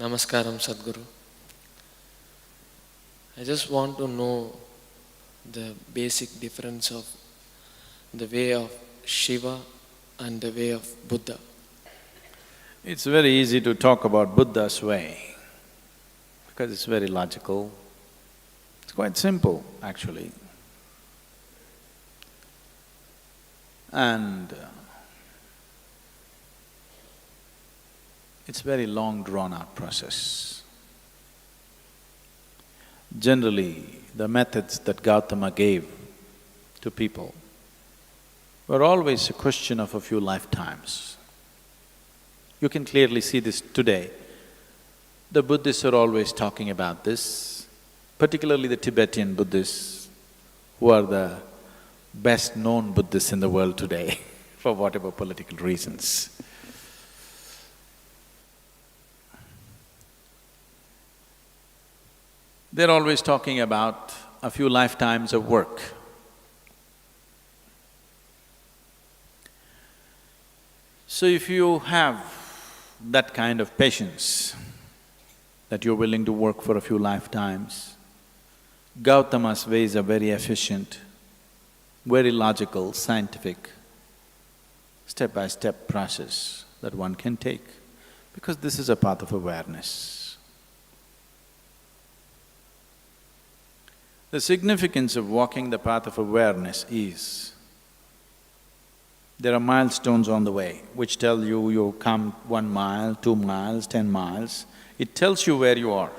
Namaskaram, Sadhguru. I just want to know the basic difference of the way of Shiva and the way of Buddha. It's very easy to talk about Buddha's way because it's very logical. It's quite simple, actually. And it's very long drawn-out process. Generally, the methods that Gautama gave to people were always a question of a few lifetimes. You can clearly see this today. The Buddhists are always talking about this, particularly the Tibetan Buddhists, who are the best-known Buddhists in the world today for whatever political reasons. They're always talking about a few lifetimes of work. So if you have that kind of patience, that you're willing to work for a few lifetimes, Gautama's ways are very efficient, very logical, scientific, step-by-step process that one can take, because this is a path of awareness. The significance of walking the path of awareness is, there are milestones on the way which tell you, you come 1 mile, 2 miles, 10 miles, it tells you where you are.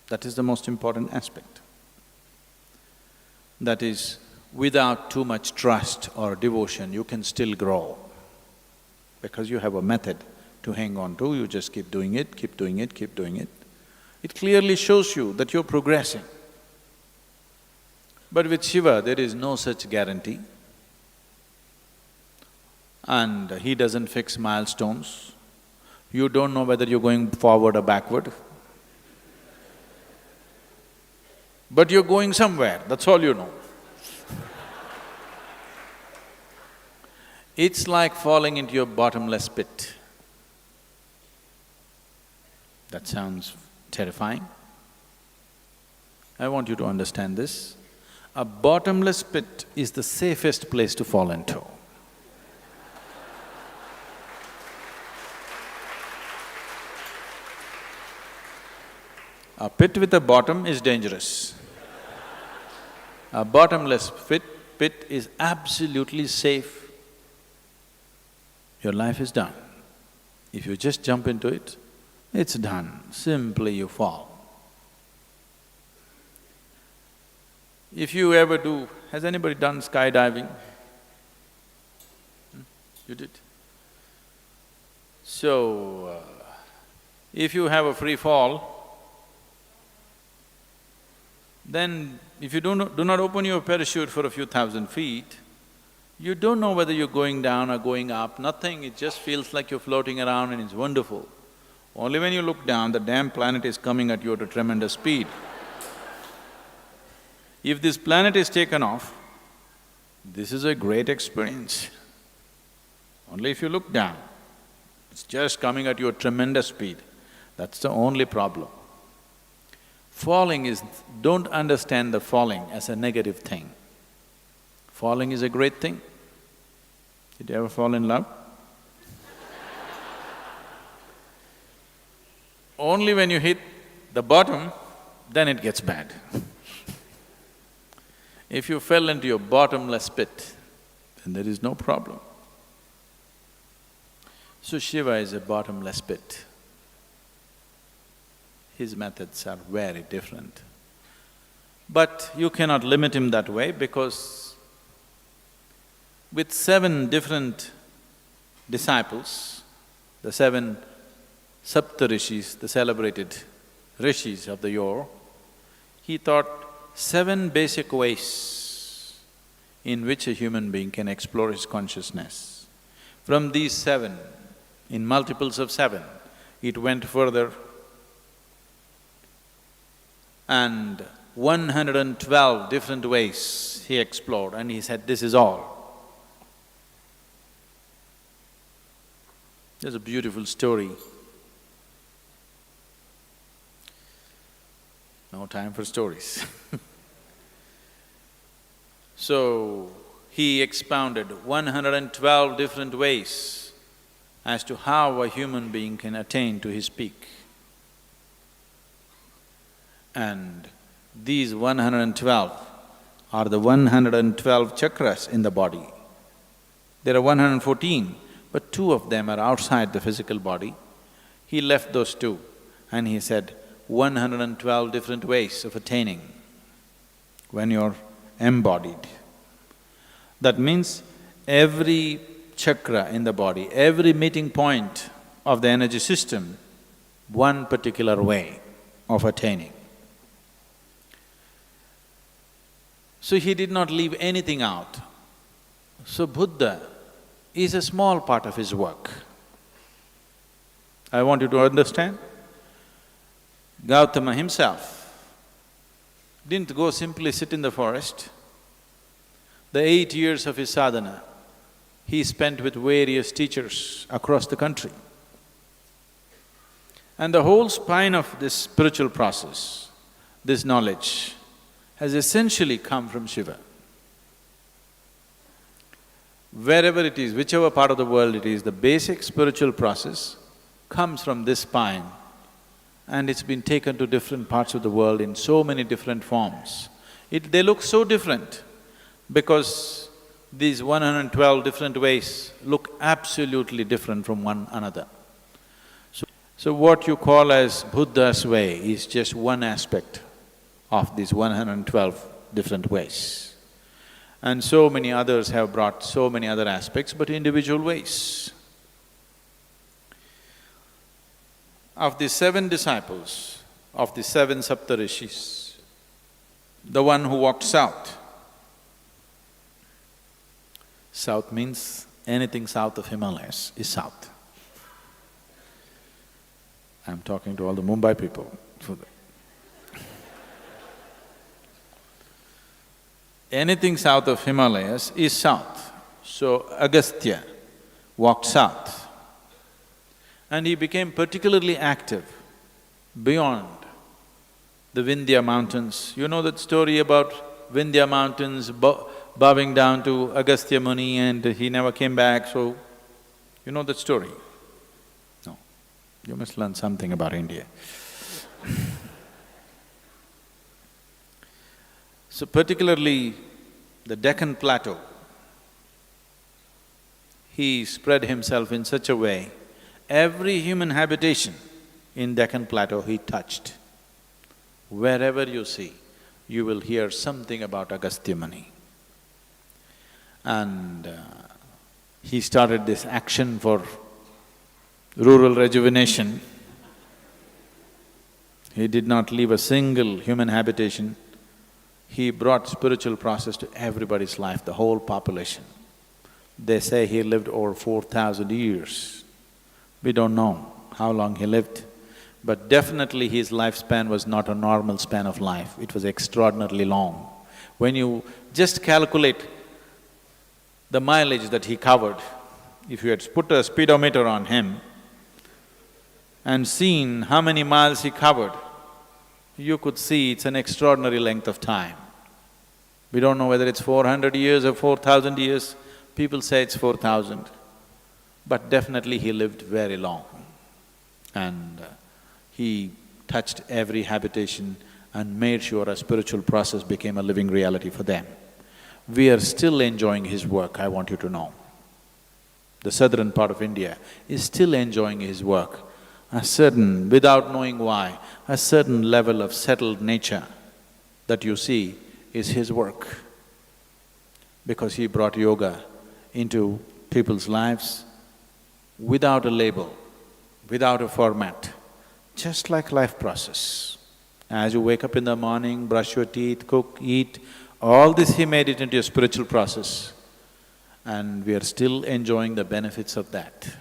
That is the most important aspect. That is, without too much trust or devotion, you can still grow. Because you have a method to hang on to, you just keep doing it, keep doing it, keep doing it. It clearly shows you that you're progressing. But with Shiva, there is no such guarantee. And he doesn't fix milestones. You don't know whether you're going forward or backward. But you're going somewhere, that's all you know. It's like falling into a bottomless pit. That sounds terrifying. I want you to understand this. A bottomless pit is the safest place to fall into. A pit with a bottom is dangerous. A bottomless pit is absolutely safe. Your life is done. If you just jump into it, it's done, simply you fall. If you ever do… has anybody done skydiving? You did? So, if you have a free fall, then if you do not open your parachute for a few thousand feet, you don't know whether you're going down or going up, nothing, it just feels like you're floating around and it's wonderful. Only when you look down, the damn planet is coming at you at a tremendous speed. If this planet is taken off, this is a great experience. Only if you look down, it's just coming at you at tremendous speed. That's the only problem. Falling is… don't understand the falling as a negative thing. Falling is a great thing. Did you ever fall in love? Only when you hit the bottom, then it gets bad. If you fell into your bottomless pit, then there is no problem. So Shiva is a bottomless pit. His methods are very different. But you cannot limit him that way because with 7 different disciples, the 7 Saptarishis, the celebrated rishis of the yore, he taught 7 basic ways in which a human being can explore his consciousness. From these 7, in multiples of 7, it went further, and 112 different ways he explored, and he said, this is all. There's a beautiful story no time for stories. So, he expounded 112 different ways as to how a human being can attain to his peak. And these 112 are the 112 chakras in the body. There are 114, but two of them are outside the physical body. He left those two and he said, 112 different ways of attaining when you're embodied. That means every chakra in the body, every meeting point of the energy system, one particular way of attaining. So he did not leave anything out. So Buddha is a small part of his work. I want you to understand. Gautama himself didn't go simply sit in the forest. The 8 years of his sadhana, he spent with various teachers across the country. And the whole spine of this spiritual process, this knowledge, has essentially come from Shiva. Wherever it is, whichever part of the world it is, the basic spiritual process comes from this spine, and it's been taken to different parts of the world in so many different forms. They look so different because these 112 different ways look absolutely different from one another. So what you call as Buddha's way is just one aspect of these 112 different ways. And so many others have brought so many other aspects, but individual ways. Of the 7 disciples, of the 7 Saptarishis, the one who walked south, south means anything south of Himalayas is south. I'm talking to all the Mumbai people. Anything south of Himalayas is south. So Agastya walked south and he became particularly active beyond the Vindhya mountains. You know that story about Vindhya mountains bowing down to Agastya Muni and he never came back, so you know that story? No, you must learn something about India. So particularly the Deccan Plateau, he spread himself in such a way, every human habitation in Deccan Plateau he touched. Wherever you see, you will hear something about Agastya Muni. And he started this action for rural rejuvenation. He did not leave a single human habitation. He brought spiritual process to everybody's life, the whole population. They say he lived over 4,000 years. We don't know how long he lived, but definitely his lifespan was not a normal span of life, it was extraordinarily long. When you just calculate the mileage that he covered, if you had put a speedometer on him and seen how many miles he covered, you could see it's an extraordinary length of time. We don't know whether it's 400 years or 4,000 years, people say it's 4,000, but definitely he lived very long. And he touched every habitation and made sure a spiritual process became a living reality for them. We are still enjoying his work, I want you to know. The southern part of India is still enjoying his work. A certain, without knowing why, a certain level of settled nature that you see is his work. Because he brought yoga into people's lives without a label, without a format, just like life process. As you wake up in the morning, brush your teeth, cook, eat, all this he made it into a spiritual process, and we are still enjoying the benefits of that.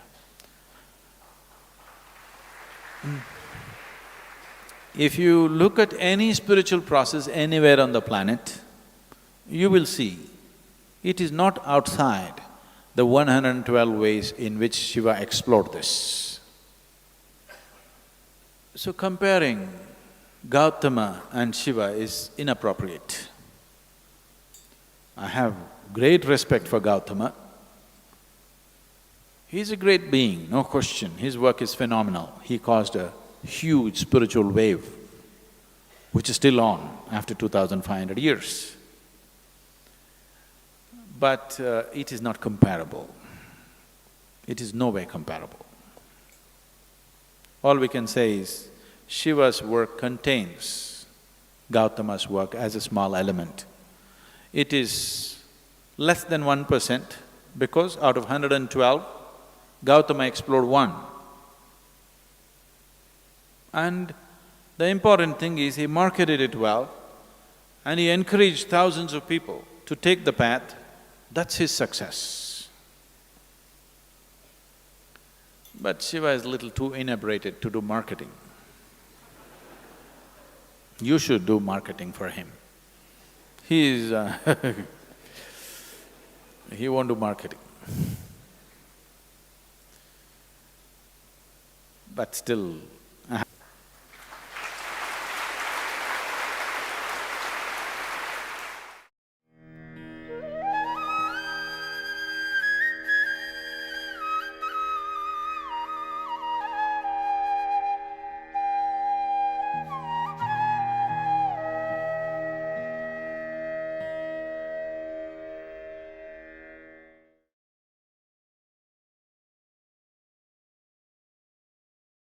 If you look at any spiritual process anywhere on the planet, you will see it is not outside the 112 ways in which Shiva explored this. So comparing Gautama and Shiva is inappropriate. I have great respect for Gautama. He's a great being, no question. His work is phenomenal. He caused a huge spiritual wave, which is still on after 2,500 years. But it is not comparable. It is no way comparable. All we can say is, Shiva's work contains Gautama's work as a small element. It is less than 1% because out of 112, Gautama explored one. And the important thing is he marketed it well and he encouraged thousands of people to take the path. That's his success. But Shiva is a little too inebriated to do marketing. You should do marketing for him. He is he won't do marketing. But still,